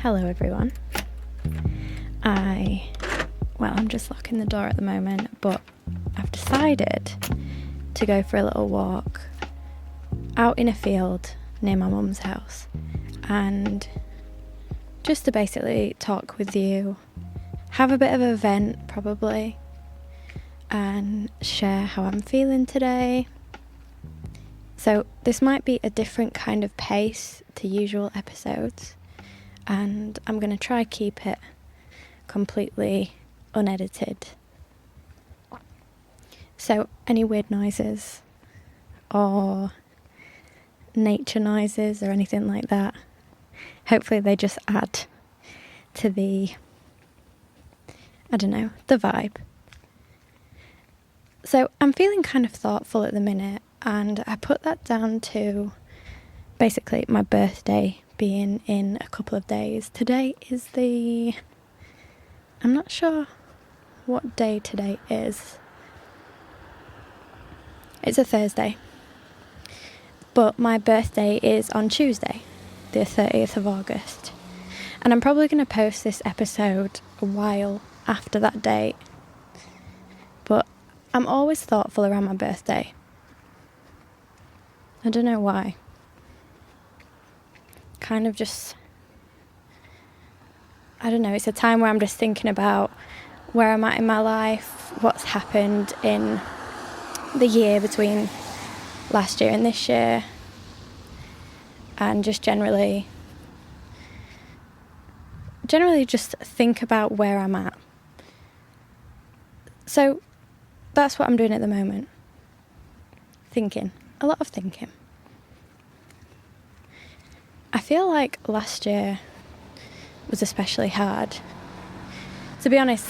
Hello everyone. I'm just locking the door at the moment, but I've decided to go for a little walk out in a field near my mum's house and just to basically talk with you, have a bit of a vent probably, and share how I'm feeling today. So this might be a different kind of pace to usual episodes, and I'm going to try keep it completely unedited. So any weird noises or nature noises or anything like that, hopefully they just add to the vibe. So I'm feeling kind of thoughtful at the minute, and I put that down to basically my birthday being in a couple of days. Today is I'm not sure what day today is. It's a Thursday. But my birthday is on Tuesday, the 30th of August. And I'm probably going to post this episode a while after that date. But I'm always thoughtful around my birthday. I don't know why. Kind of just, it's a time where I'm just thinking about where I'm at in my life, what's happened in the year between last year and this year, and just generally just think about where I'm at. So that's what I'm doing at the moment. Thinking. A lot of thinking. I feel like last year was especially hard. To be honest,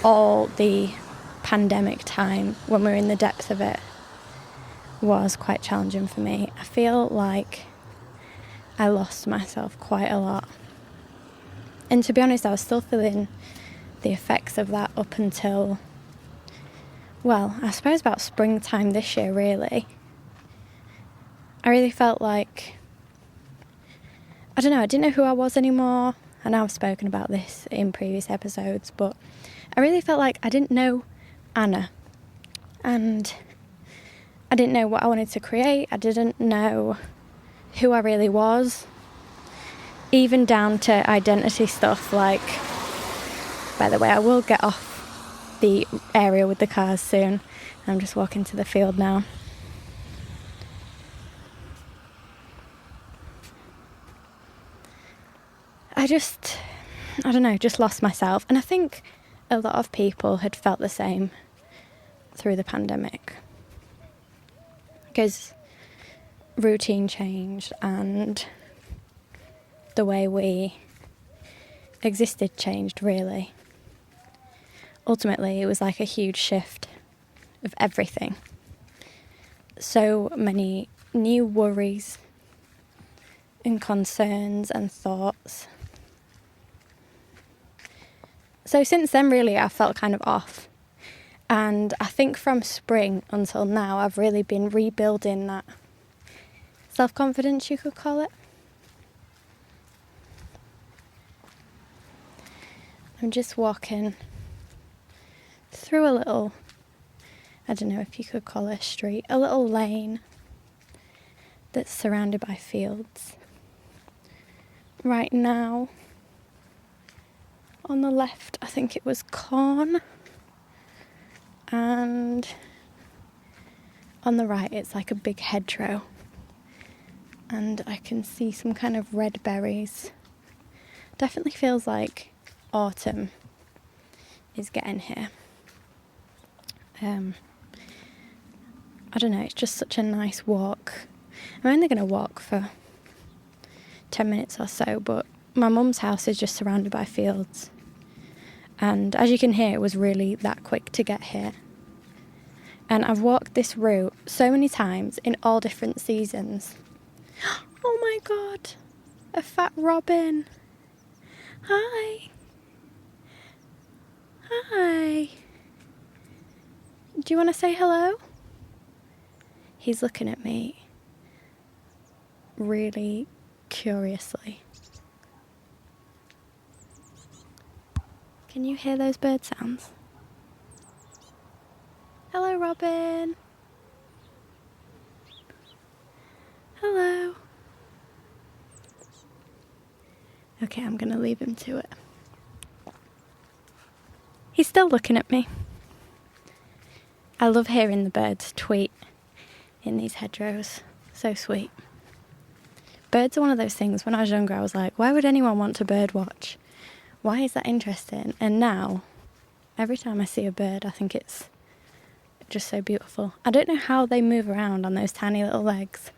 all the pandemic time, when we were in the depth of it, was quite challenging for me. I feel like I lost myself quite a lot. And to be honest, I was still feeling the effects of that up until, I suppose about springtime this year, really. I really felt like, I didn't know who I was anymore. I know I've spoken about this in previous episodes, but I really felt like I didn't know Anna. And I didn't know what I wanted to create. I didn't know who I really was. Even down to identity stuff like, by the way, I will get off the area with the cars soon. I'm just walking to the field now. just lost myself. And I think a lot of people had felt the same through the pandemic. Because routine changed and the way we existed changed, really. Ultimately, it was like a huge shift of everything. So many new worries and concerns and thoughts. So since then, really, I felt kind of off. And I think from spring until now, I've really been rebuilding that self-confidence, you could call it. I'm just walking through a little, I don't know if you could call it a street, a little lane that's surrounded by fields. Right now, on the left, I think it was corn, and on the right it's like a big hedgerow, and I can see some kind of red berries. Definitely feels like autumn is getting here. It's just such a nice walk. I'm only going to walk for 10 minutes or so, but my mum's house is just surrounded by fields. And as you can hear, it was really that quick to get here. And I've walked this route so many times in all different seasons. Oh my God, a fat robin. Hi. Hi. Do you want to say hello? He's looking at me really curiously. Can you hear those bird sounds? Hello, Robin. Hello. Okay, I'm going to leave him to it. He's still looking at me. I love hearing the birds tweet in these hedgerows. So sweet. Birds are one of those things, when I was younger I was like, why would anyone want to bird watch? Why is that interesting? And now, every time I see a bird, I think it's just so beautiful. I don't know how they move around on those tiny little legs.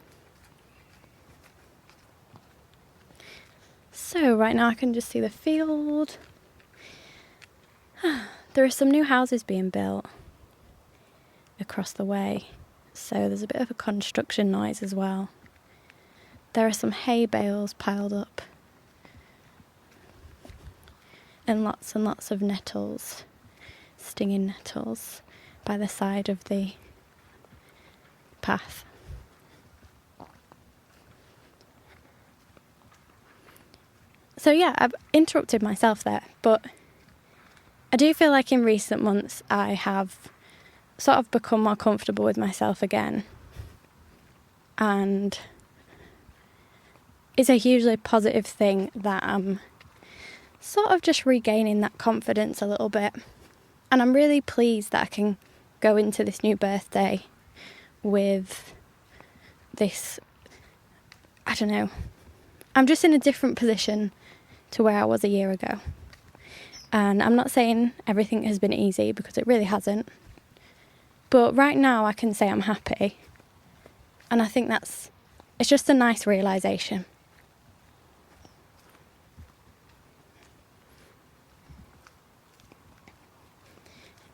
So right now I can just see the field. There are some new houses being built across the way, so there's a bit of a construction noise as well. There are some hay bales piled up and lots of nettles, stinging nettles, by the side of the path. So yeah, I've interrupted myself there, but I do feel like in recent months I have sort of become more comfortable with myself again, and it's a hugely positive thing that I'm sort of just regaining that confidence a little bit. And I'm really pleased that I can go into this new birthday with this, I don't know, I'm just in a different position to where I was a year ago. And I'm not saying everything has been easy, because it really hasn't. But right now I can say I'm happy. And I think it's just a nice realisation.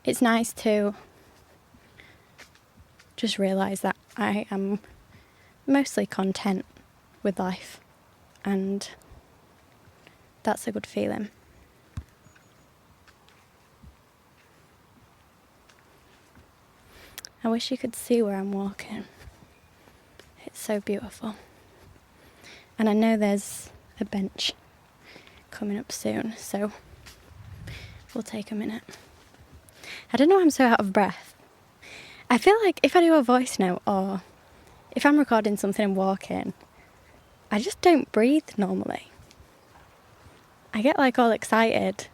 It's nice to just realise that I am mostly content with life, and that's a good feeling. I wish you could see where I'm walking. It's so beautiful. And I know there's a bench coming up soon, so we'll take a minute. I don't know why I'm so out of breath. I feel like if I do a voice note, or if I'm recording something and walking, I just don't breathe normally. I get like all excited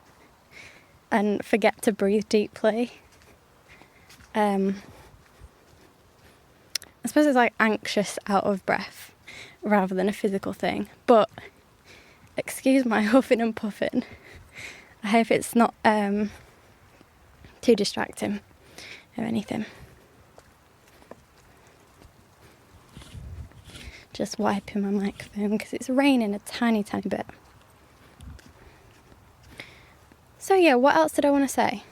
and forget to breathe deeply. I suppose it's like anxious out of breath rather than a physical thing. But excuse my huffing and puffing. I hope it's not too distracting or anything. Just wiping my microphone because it's raining a tiny bit. So yeah, what else did I want to say?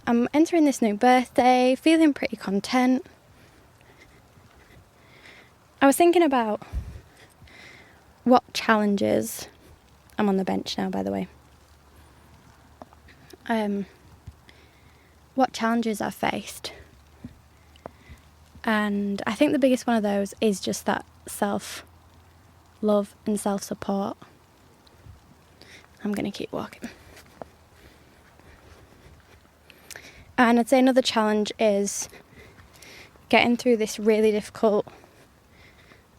I'm entering this new birthday, feeling pretty content. I was thinking about what challenges, I'm on the bench now by the way, what challenges I've faced. And I think the biggest one of those is just that self-love and self-support. I'm going to keep walking. And I'd say another challenge is getting through this really difficult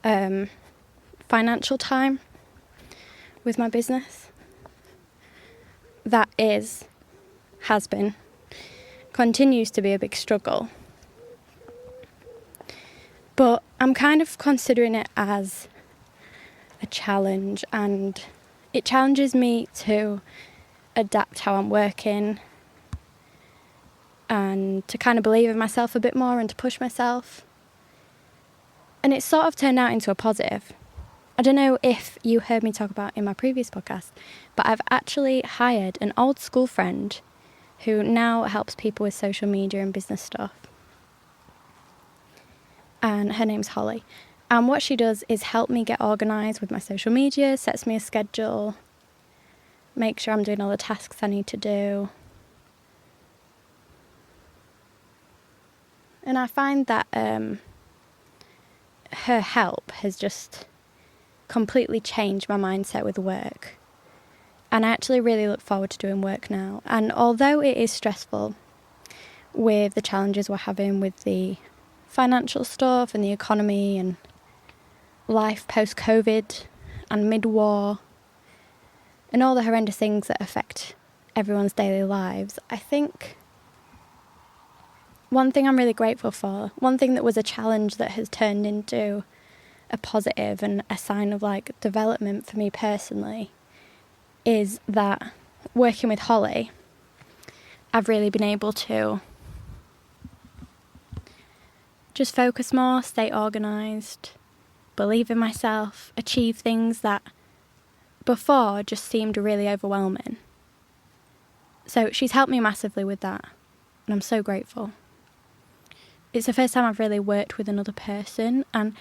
financial time with my business. That has been, continues to be a big struggle. But I'm kind of considering it as a challenge, and it challenges me to adapt how I'm working and to kind of believe in myself a bit more and to push myself. And it's sort of turned out into a positive. I don't know if you heard me talk about in my previous podcast, but I've actually hired an old school friend who now helps people with social media and business stuff. And her name's Holly. And what she does is help me get organised with my social media, sets me a schedule, makes sure I'm doing all the tasks I need to do. And I find that her help has just completely changed my mindset with work. And I actually really look forward to doing work now. And although it is stressful with the challenges we're having with the financial stuff and the economy and life post-COVID and mid-war and all the horrendous things that affect everyone's daily lives, I think one thing I'm really grateful for, one thing that was a challenge that has turned into a positive and a sign of like development for me personally, is that working with Holly, I've really been able to just focus more, stay organised, believe in myself, achieve things that before just seemed really overwhelming. So she's helped me massively with that, and I'm so grateful. It's the first time I've really worked with another person, and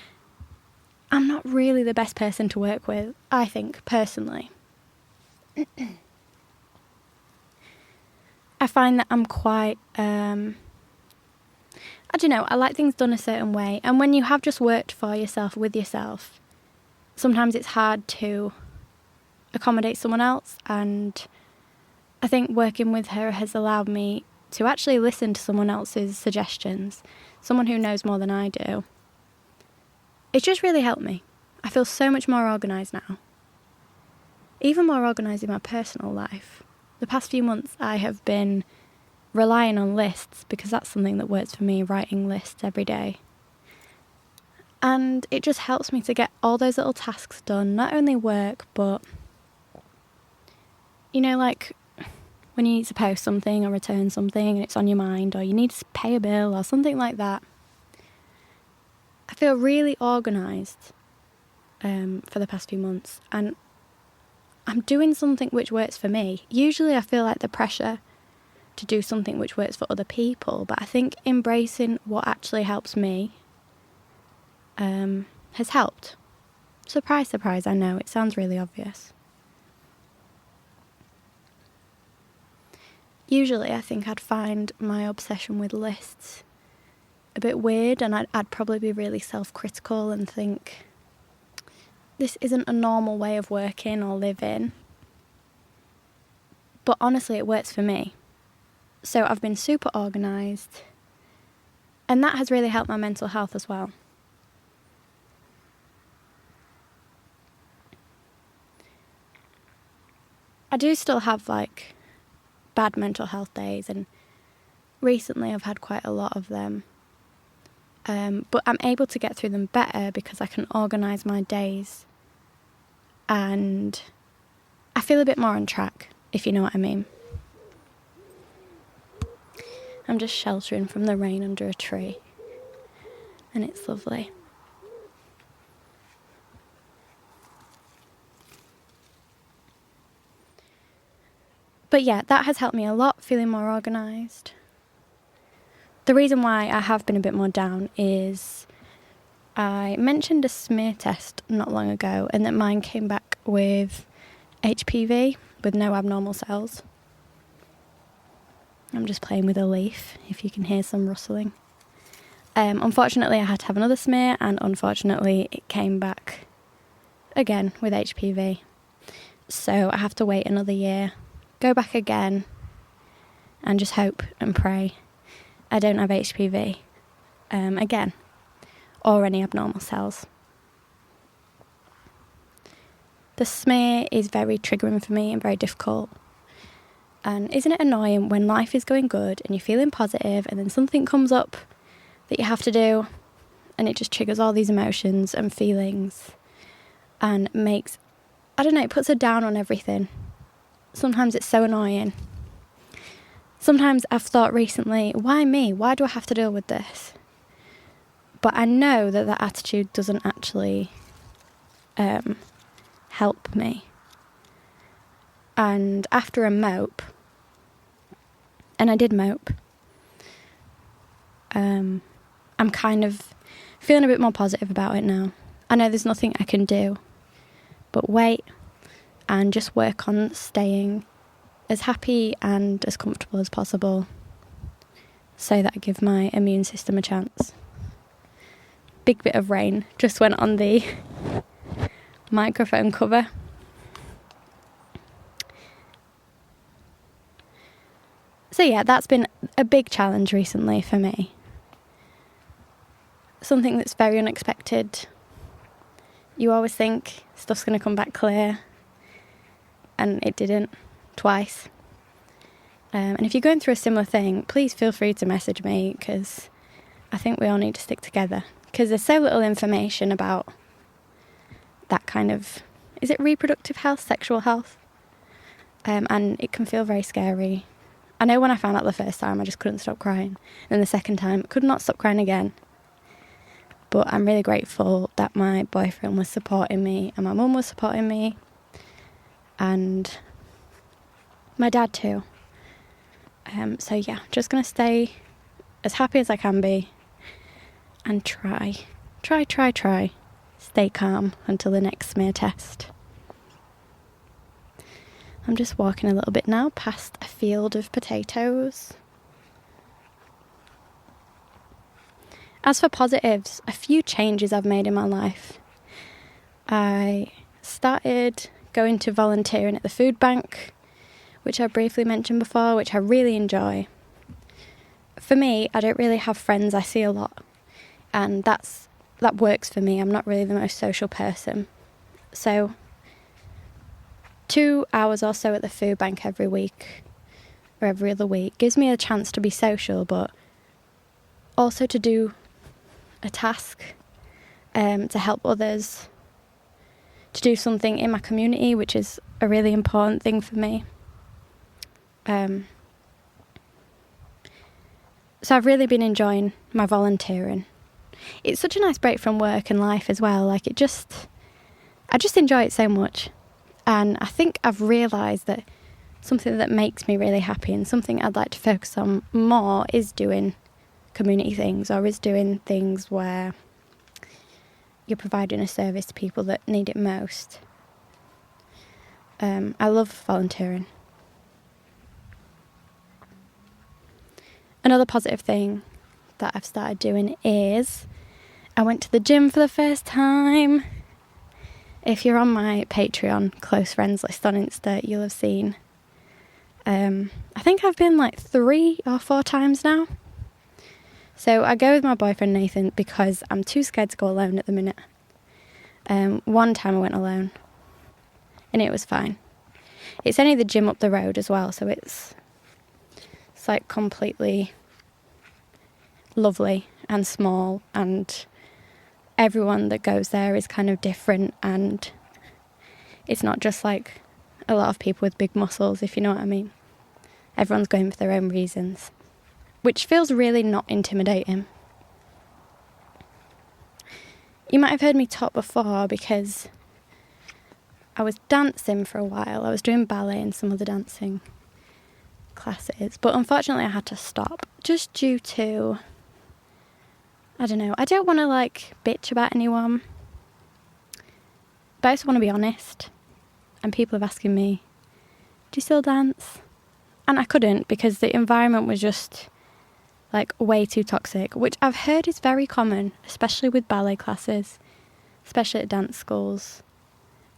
I'm not really the best person to work with, I think, personally. I find that I'm quite, I don't know, I like things done a certain way. And when you have just worked for yourself, with yourself, sometimes it's hard to accommodate someone else. And I think working with her has allowed me to actually listen to someone else's suggestions, someone who knows more than I do. It's just really helped me. I feel so much more organised now. Even more organised in my personal life. The past few months I have been relying on lists because that's something that works for me, writing lists every day. And it just helps me to get all those little tasks done, not only work, but, you know, like when you need to post something or return something and it's on your mind, or you need to pay a bill or something like that. I feel really organised for the past few months, and I'm doing something which works for me. Usually I feel like the pressure to do something which works for other people, but I think embracing what actually helps me has helped. Surprise, surprise, I know, it sounds really obvious. Usually I think I'd find my obsession with lists a bit weird, and I'd probably be really self-critical and think, this isn't a normal way of working or living. But honestly, it works for me. So I've been super organised, and that has really helped my mental health as well. I do still have like bad mental health days, and recently I've had quite a lot of them. But I'm able to get through them better because I can organise my days, and I feel a bit more on track, if you know what I mean. I'm just sheltering from the rain under a tree, and it's lovely. But yeah, that has helped me a lot, feeling more organised. The reason why I have been a bit more down is I mentioned a smear test not long ago, and that mine came back with HPV, with no abnormal cells. I'm just playing with a leaf, if you can hear some rustling. Unfortunately, I had to have another smear, and unfortunately, it came back again with HPV. So I have to wait another year, go back again, and just hope and pray I don't have HPV again, or any abnormal cells. The smear is very triggering for me and very difficult. And isn't it annoying when life is going good and you're feeling positive, and then something comes up that you have to do, and it just triggers all these emotions and feelings and makes, I don't know, it puts a down on everything. Sometimes it's so annoying. Sometimes I've thought recently, why me? Why do I have to deal with this? But I know that that attitude doesn't actually help me. And after a mope, and I did mope, I'm kind of feeling a bit more positive about it now. I know there's nothing I can do but wait and just work on staying as happy and as comfortable as possible, so that I give my immune system a chance. Big bit of rain just went on the microphone cover. So yeah, that's been a big challenge recently for me. Something that's very unexpected. You always think stuff's going to come back clear, and it didn't, twice. And if you're going through a similar thing, please feel free to message me, because I think we all need to stick together. Because there's so little information about that kind of, is it reproductive health, sexual health? And it can feel very scary. I know when I found out the first time, I just couldn't stop crying. And the second time, could not stop crying again. But I'm really grateful that my boyfriend was supporting me and my mum was supporting me. And my dad too. So yeah, just going to stay as happy as I can be and try. Stay calm until the next smear test. I'm just walking a little bit now past a field of potatoes. As for positives, a few changes I've made in my life. I started going to volunteering at the food bank, which I briefly mentioned before, which I really enjoy. For me, I don't really have friends I see a lot, and that works for me. I'm not really the most social person. So 2 hours or so at the food bank every week or every other week gives me a chance to be social, but also to do a task, to help others, to do something in my community, which is a really important thing for me. So I've really been enjoying my volunteering. It's such a nice break from work and life as well. I just enjoy it so much. And I think I've realised that something that makes me really happy and something I'd like to focus on more is doing community things, or is doing things where you're providing a service to people that need it most. I love volunteering. Another positive thing that I've started doing is I went to the gym for the first time. If you're on my Patreon close friends list on Insta, you'll have seen. I think I've been like 3 or 4 times now. So I go with my boyfriend Nathan because I'm too scared to go alone at the minute. One time I went alone and it was fine. It's only the gym up the road as well, so it's like completely lovely and small, and everyone that goes there is kind of different, and it's not just like a lot of people with big muscles, if you know what I mean. Everyone's going for their own reasons, which feels really not intimidating. You might have heard me talk before because I was dancing for a while. I was doing ballet and some other dancing classes, but unfortunately I had to stop just due to, I don't know, I don't want to like bitch about anyone, but I just want to be honest. And people have asking me, do you still dance? And I couldn't, because the environment was just like way too toxic, which I've heard is very common, especially with ballet classes, especially at dance schools.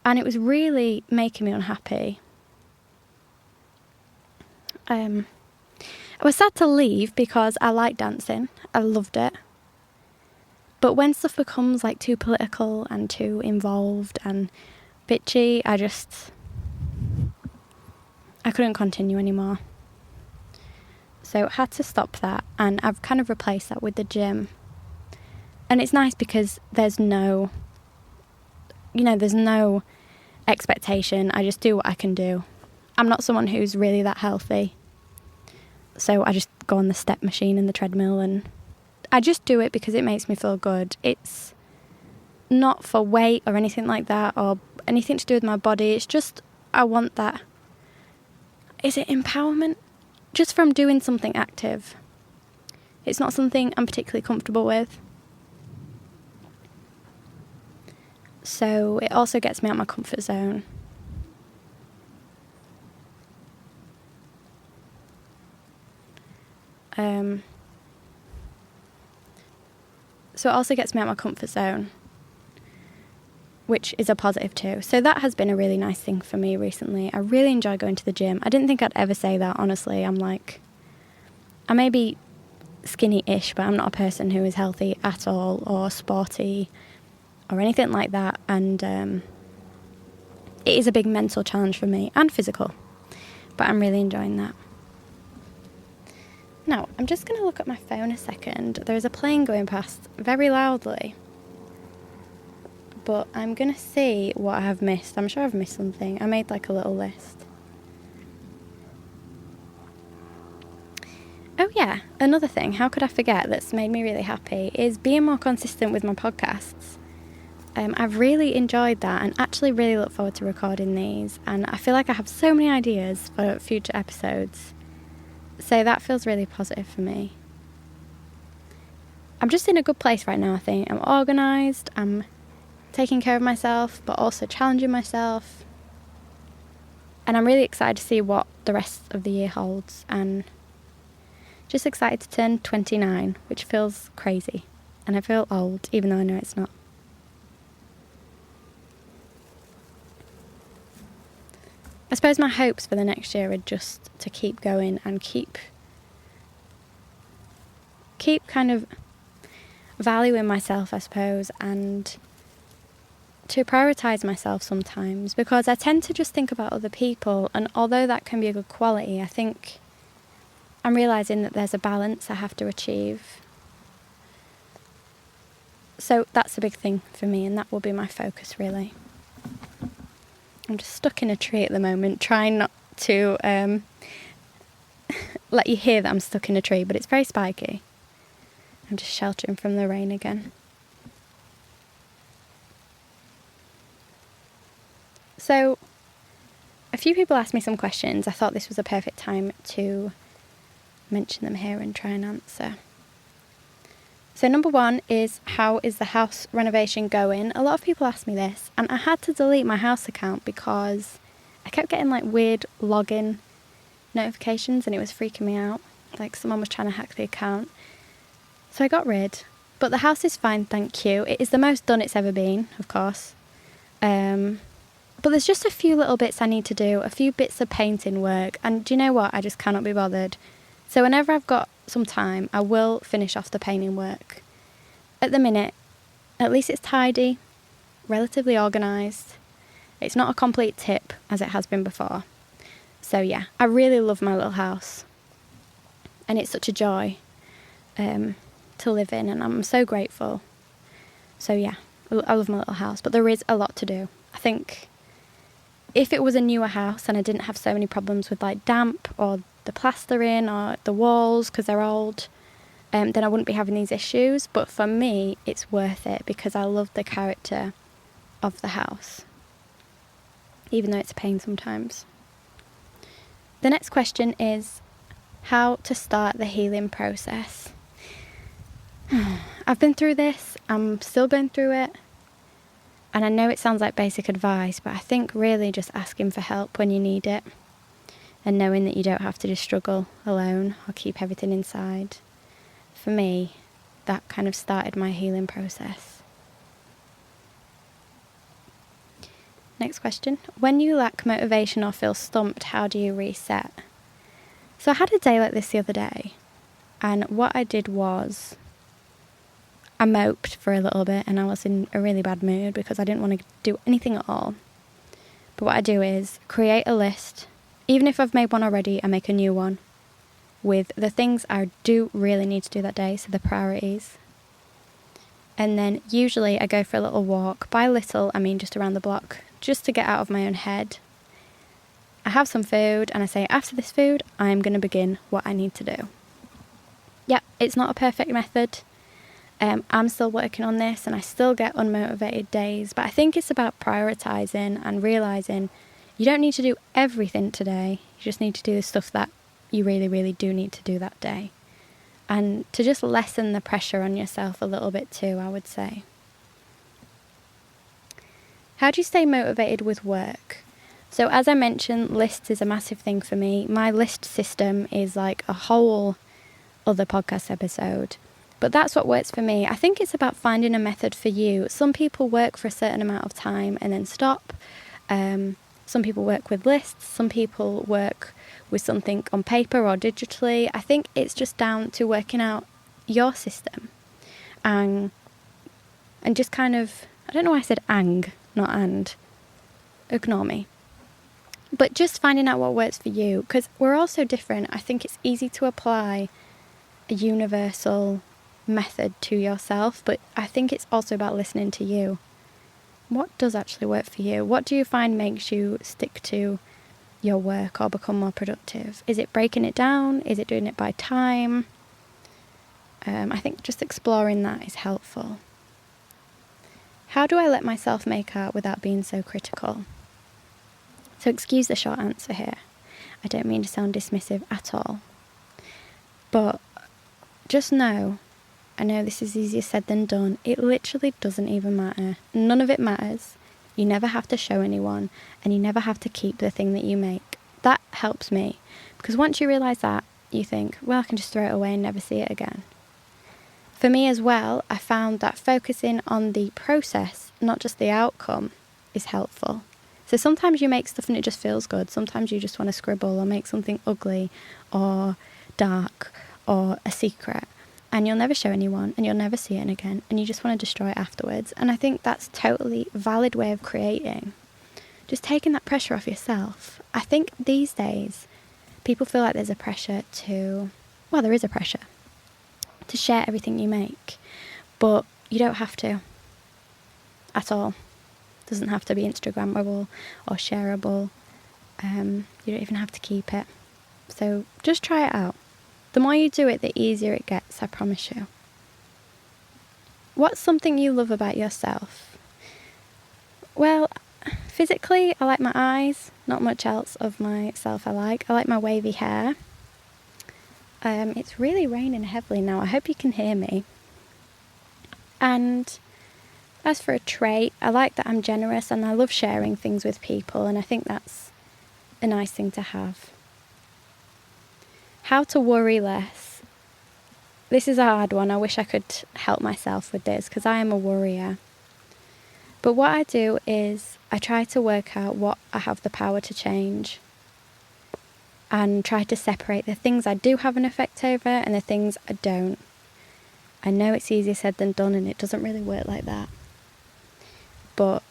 And it was really making me unhappy. I was sad to leave because I like dancing. I loved it. But when stuff becomes like too political and too involved and bitchy, I couldn't continue anymore. So I had to stop that, and I've kind of replaced that with the gym. And it's nice because there's no expectation. I just do what I can do. I'm not someone who's really that healthy. So I just go on the step machine and the treadmill, and I just do it because it makes me feel good. It's not for weight or anything like that, or anything to do with my body. It's just, I want that. Is it empowerment? Just from doing something active. It's not something I'm particularly comfortable with. So it also gets me out of my comfort zone. So it also gets me out of my comfort zone, which is a positive too. So that has been a really nice thing for me recently. I really enjoy going to the gym. I didn't think I'd ever say that, honestly. I'm like, I may be skinny-ish, but I'm not a person who is healthy at all or sporty or anything like that. And it is a big mental challenge for me and physical, but I'm really enjoying that. Now, I'm just going to look at my phone a second. There's a plane going past very loudly, but I'm going to see what I have missed. I'm sure I've missed something. I made like a little list. Oh yeah, another thing, how could I forget, that's made me really happy is being more consistent with my podcasts. I've really enjoyed that and actually really look forward to recording these, and I feel like I have so many ideas for future episodes, so that feels really positive for me. I'm just in a good place right now, I think. I'm organised, I'm taking care of myself, but also challenging myself, and I'm really excited to see what the rest of the year holds, and just excited to turn 29, which feels crazy, and I feel old, even though I know it's not. I suppose my hopes for the next year are just to keep going and keep kind of valuing myself, I suppose, and to prioritise myself sometimes, because I tend to just think about other people, and although that can be a good quality, I think I'm realising that there's a balance I have to achieve. So that's a big thing for me, and that will be my focus, really. I'm just stuck in a tree at the moment, trying not to let you hear that I'm stuck in a tree, but it's very spiky. I'm just sheltering from the rain again. So, a few people asked me some questions. I thought this was a perfect time to mention them here and try and answer. So number one is, how is the house renovation going? A lot of people ask me this, and I had to delete my house account because I kept getting like weird login notifications and it was freaking me out. Like someone was trying to hack the account. So I got rid. But the house is fine, thank you. It is the most done it's ever been, of course. But there's just a few little bits I need to do, a few bits of painting work, and do you know what? I just cannot be bothered. So whenever I've got some time, I will finish off the painting work. At the minute, at least it's tidy, relatively organised. It's not a complete tip as it has been before. So yeah, I really love my little house. And it's such a joy to live in, and I'm so grateful. So yeah, I love my little house, but there is a lot to do. I think if it was a newer house and I didn't have so many problems with like damp or the plastering or the walls because they're old, then I wouldn't be having these issues. But for me, it's worth it because I love the character of the house, even though it's a pain sometimes. The next question is how to start the healing process. I've been through this, I'm still going through it, and I know it sounds like basic advice, but I think really just asking for help when you need it, and knowing that you don't have to just struggle alone or keep everything inside. For me, that kind of started my healing process. Next question. When you lack motivation or feel stumped, how do you reset? So I had a day like this the other day, and what I did was I moped for a little bit, and I was in a really bad mood because I didn't want to do anything at all. But what I do is create a list. Even if I've made one already, I make a new one with the things I do really need to do that day, so the priorities. And then usually I go for a little walk. By little, I mean just around the block, just to get out of my own head. I have some food, and I say, after this food, I'm going to begin what I need to do. Yep, it's not a perfect method. I'm still working on this, and I still get unmotivated days, but I think it's about prioritising and realising you don't need to do everything today. You just need to do the stuff that you really, really do need to do that day. And to just lessen the pressure on yourself a little bit too, I would say. How do you stay motivated with work? So as I mentioned, lists is a massive thing for me. My list system is like a whole other podcast episode. But that's what works for me. I think it's about finding a method for you. Some people work for a certain amount of time and then stop. Some people work with lists, some people work with something on paper or digitally. I think it's just down to working out your system and just kind of, I don't know why I said not and. Ignore me. But just finding out what works for you, because we're all so different. I think it's easy to apply a universal method to yourself, but I think it's also about listening to you. What does actually work for you? What do you find makes you stick to your work or become more productive? Is it breaking it down? Is it doing it by time? I think just exploring that is helpful. How do I let myself make art without being so critical? So excuse the short answer here. I don't mean to sound dismissive at all. But just know, I know this is easier said than done, it literally doesn't even matter. None of it matters. You never have to show anyone, and you never have to keep the thing that you make. That helps me, because once you realise that, you think, well, I can just throw it away and never see it again. For me as well, I found that focusing on the process, not just the outcome, is helpful. So sometimes you make stuff and it just feels good. Sometimes you just want to scribble or make something ugly or dark or a secret, and you'll never show anyone and you'll never see it again, and you just want to destroy it afterwards. And I think that's totally valid way of creating. Just taking that pressure off yourself. I think these days people feel like there's a pressure to, well, there is a pressure to share everything you make, but you don't have to at all. It doesn't have to be Instagrammable or shareable. You don't even have to keep it. So just try it out. The more you do it, the easier it gets, I promise you. What's something you love about yourself? Well, physically, I like my eyes. Not much else of myself I like. I like my wavy hair. It's really raining heavily now. I hope you can hear me. And as for a trait, I like that I'm generous and I love sharing things with people, and I think that's a nice thing to have. How to worry less. This is a hard one. I wish I could help myself with this because I am a worrier. But what I do is I try to work out what I have the power to change and try to separate the things I do have an effect over and the things I don't. I know it's easier said than done, and it doesn't really work like that. But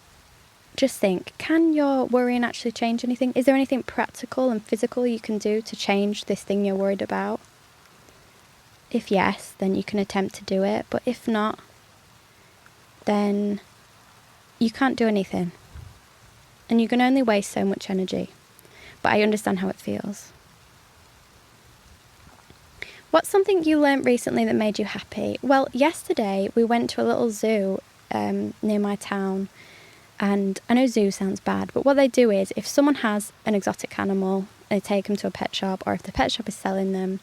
just think, can your worrying actually change anything? Is there anything practical and physical you can do to change this thing you're worried about? If yes, then you can attempt to do it. But if not, then you can't do anything. And you can only waste so much energy. But I understand how it feels. What's something you learnt recently that made you happy? Well, yesterday we went to a little zoo near my town. And I know zoo sounds bad, but what they do is if someone has an exotic animal, they take them to a pet shop, or if the pet shop is selling them,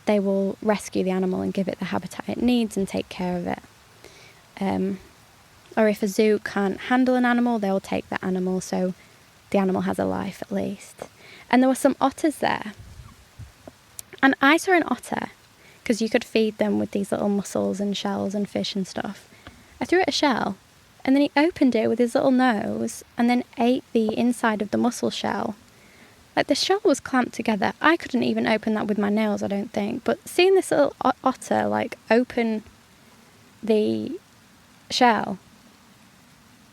they will rescue the animal and give it the habitat it needs and take care of it. Or if a zoo can't handle an animal, they'll take that animal so the animal has a life at least. And there were some otters there. And I saw an otter, because you could feed them with these little mussels and shells and fish and stuff. I threw it a shell. And then he opened it with his little nose and then ate the inside of the mussel shell. Like, the shell was clamped together. I couldn't even open that with my nails, I don't think. But seeing this little otter, like, open the shell,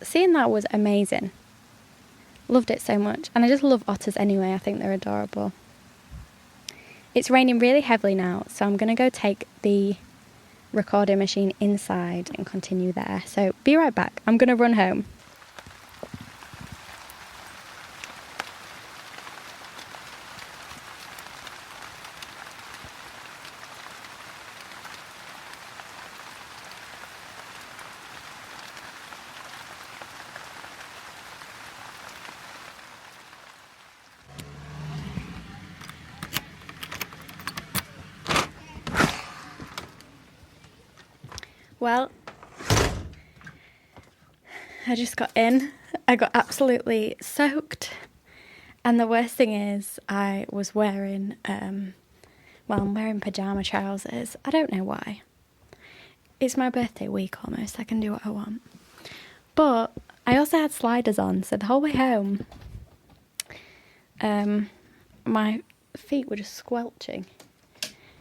seeing that was amazing. Loved it so much. And I just love otters anyway. I think they're adorable. It's raining really heavily now, so I'm going to go take the recording machine inside and continue there. So be right back. I'm going to run home. Well, I just got in. I got absolutely soaked. And the worst thing is I was wearing, I'm wearing pyjama trousers. I don't know why. It's my birthday week almost. I can do what I want. But I also had sliders on, so the whole way home My feet were just squelching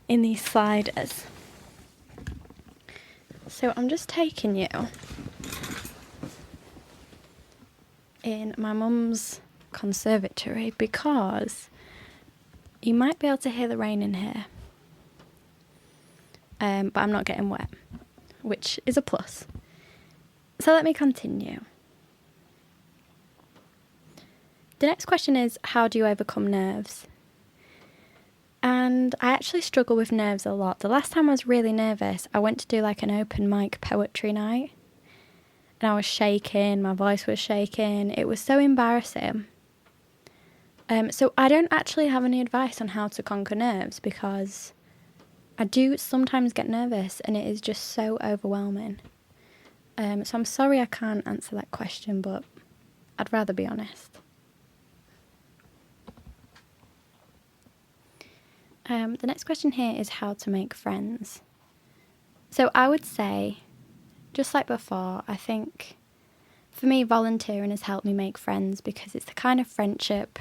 in these sliders. So I'm just taking you in my mum's conservatory because you might be able to hear the rain in here. But I'm not getting wet, which is a plus. So let me continue. The next question is, how do you overcome nerves? And I actually struggle with nerves a lot. The last time I was really nervous, I went to do like an open mic poetry night. And I was shaking, my voice was shaking. It was so embarrassing. So I don't actually have any advice on how to conquer nerves because I do sometimes get nervous and it is just so overwhelming. So I'm sorry I can't answer that question, but I'd rather be honest. The next question here is how to make friends. So I would say, just like before, I think for me volunteering has helped me make friends because it's the kind of friendship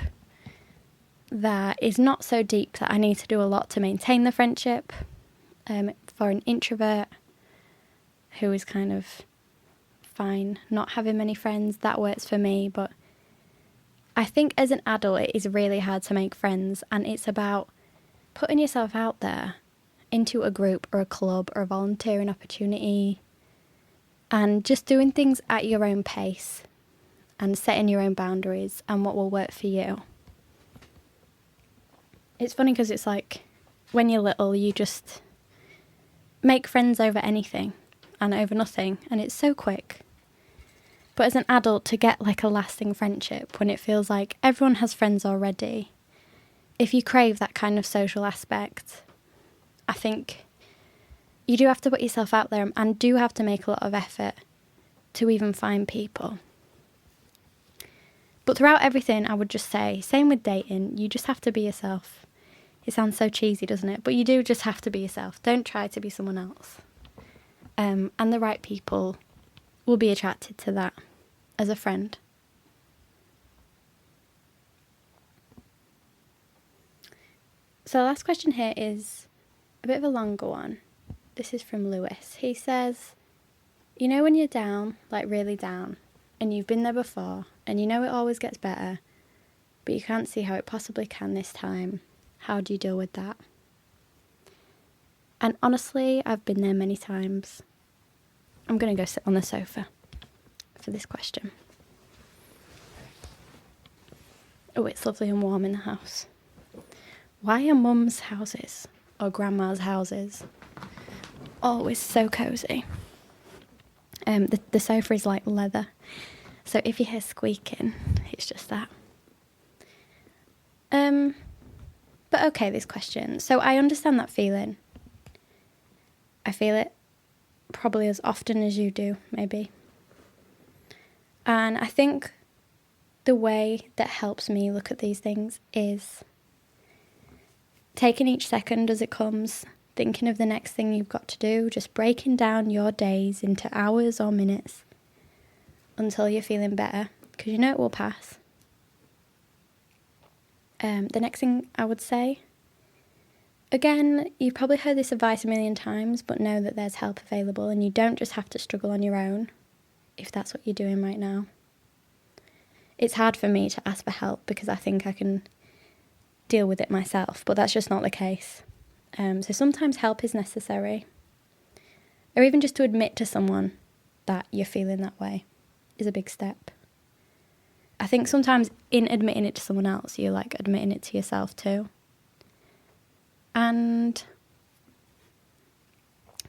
that is not so deep that I need to do a lot to maintain the friendship. For an introvert who is kind of fine not having many friends, that works for me. But I think as an adult it is really hard to make friends, and it's about putting yourself out there into a group or a club or a volunteering opportunity and just doing things at your own pace and setting your own boundaries and what will work for you. It's funny because it's like when you're little you just make friends over anything and over nothing, and it's so quick. But as an adult, to get like a lasting friendship when it feels like everyone has friends already, if you crave that kind of social aspect, I think you do have to put yourself out there and do have to make a lot of effort to even find people. But throughout everything, I would just say, same with dating, you just have to be yourself. It sounds so cheesy, doesn't it? But you do just have to be yourself. Don't try to be someone else. And the right people will be attracted to that as a friend. So the last question here is a bit of a longer one. This is from Lewis. He says, you know when you're down, like really down, and you've been there before, and you know it always gets better, but you can't see how it possibly can this time. How do you deal with that? And honestly, I've been there many times. I'm going to go sit on the sofa for this question. Oh, it's lovely and warm in the house. Why are mum's houses or grandma's houses always so cosy? The sofa is like leather, so if you hear squeaking, it's just that. But okay, this question. So I understand that feeling. I feel it probably as often as you do, maybe. And I think the way that helps me look at these things is taking each second as it comes, thinking of the next thing you've got to do, just breaking down your days into hours or minutes until you're feeling better, because you know it will pass. The next thing I would say, again, you've probably heard this advice a million times, but know that there's help available and you don't just have to struggle on your own, if that's what you're doing right now. It's hard for me to ask for help because I think I can deal with it myself, but that's just not the case. So sometimes help is necessary, or even just to admit to someone that you're feeling that way is a big step. I think sometimes in admitting it to someone else, you're like admitting it to yourself too. And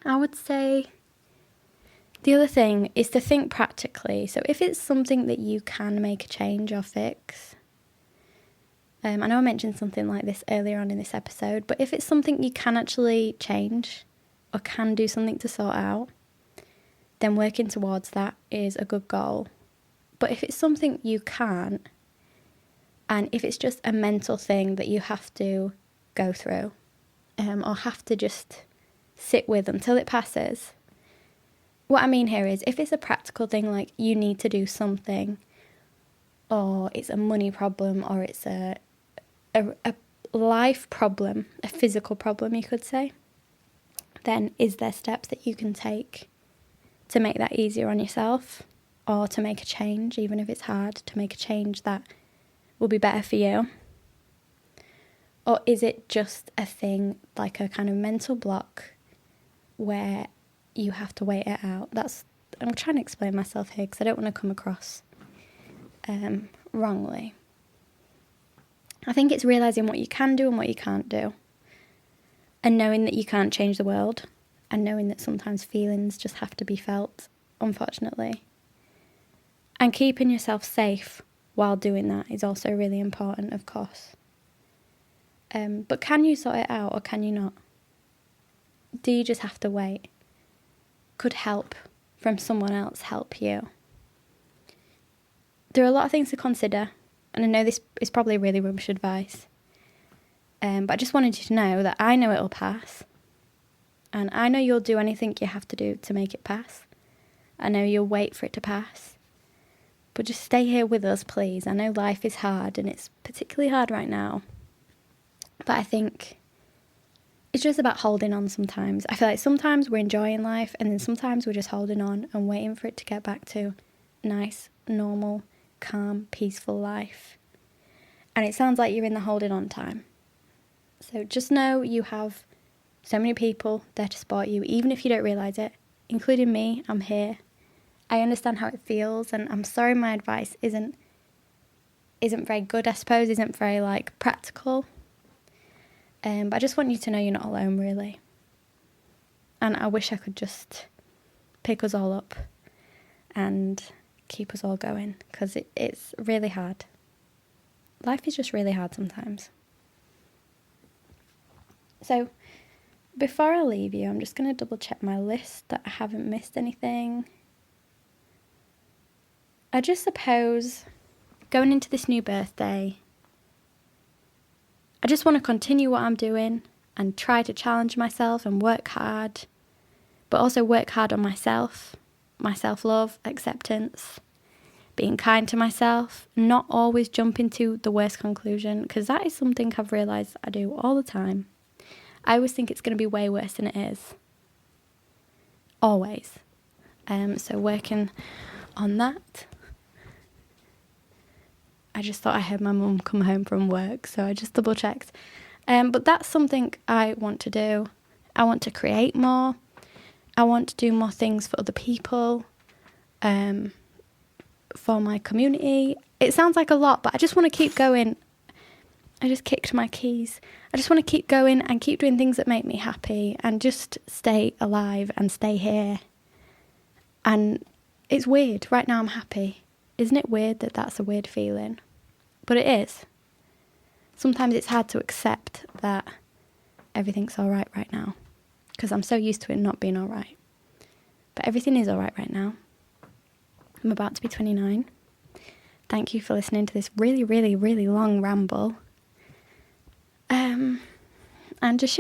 I would say the other thing is to think practically. So if it's something that you can make a change or fix, I know I mentioned something like this earlier on in this episode, but if it's something you can actually change or can do something to sort out, then working towards that is a good goal. But if it's something you can't, and if it's just a mental thing that you have to go through, or have to just sit with until it passes, what I mean here is if it's a practical thing, like you need to do something, or it's a money problem, or it's a a life problem, a physical problem, you could say, then is there steps that you can take to make that easier on yourself, or to make a change, even if it's hard, to make a change that will be better for you? Or is it just a thing, like a kind of mental block where you have to wait it out? I'm trying to explain myself here because I don't want to come across wrongly. I think it's realising what you can do and what you can't do, and knowing that you can't change the world, and knowing that sometimes feelings just have to be felt, unfortunately. And keeping yourself safe while doing that is also really important, of course. But can you sort it out, or can you not? Do you just have to wait? Could help from someone else help you? There are a lot of things to consider, and I know this is probably really rubbish advice, but I just wanted you to know that I know it'll pass, and I know you'll do anything you have to do to make it pass. I know you'll wait for it to pass, but just stay here with us, please. I know life is hard, and it's particularly hard right now, but I think it's just about holding on sometimes. I feel like sometimes we're enjoying life, and then sometimes we're just holding on and waiting for it to get back to nice, normal, calm, peaceful life. And it sounds like you're in the holding on time. So just know you have so many people there to support you, even if you don't realise it, including me. I'm here. I understand how it feels, and I'm sorry my advice isn't very good, I suppose, isn't very practical. But I just want you to know you're not alone, really. And I wish I could just pick us all up and keep us all going, because it's really hard. Life is just really hard sometimes. So before I leave you, I'm just going to double check my list that I haven't missed anything. I just suppose going into this new birthday, I just want to continue what I'm doing and try to challenge myself and work hard, but also work hard on myself, my self-love, acceptance, being kind to myself, not always jump into the worst conclusion, because that is something I've realised I do all the time. I always think it's going to be way worse than it is. Always. So working on that. I just thought I heard my mum come home from work, so I just double checked. But that's something I want to do. I want to create more. I want to do more things for other people, for my community. It sounds like a lot, but I just want to keep going. I just kicked my keys. I just want to keep going and keep doing things that make me happy and just stay alive and stay here. And it's weird. Right now I'm happy. Isn't it weird that that's a weird feeling? But it is. Sometimes it's hard to accept that everything's all right now, because I'm so used to it not being all right. But everything is all right now. I'm about to be 29. Thank you for listening to this really, really, really long ramble. And just,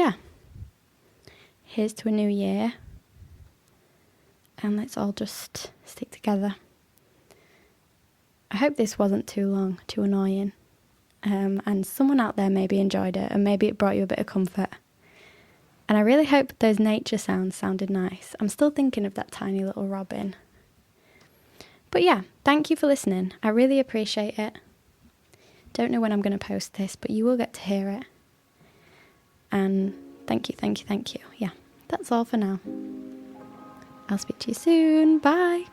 here's to a new year. And let's all just stick together. I hope this wasn't too long, too annoying. And someone out there maybe enjoyed it, and maybe it brought you a bit of comfort. And I really hope those nature sounds sounded nice. I'm still thinking of that tiny little robin. But yeah, thank you for listening. I really appreciate it. Don't know when I'm going to post this, but you will get to hear it. And thank you. Yeah, that's all for now. I'll speak to you soon. Bye.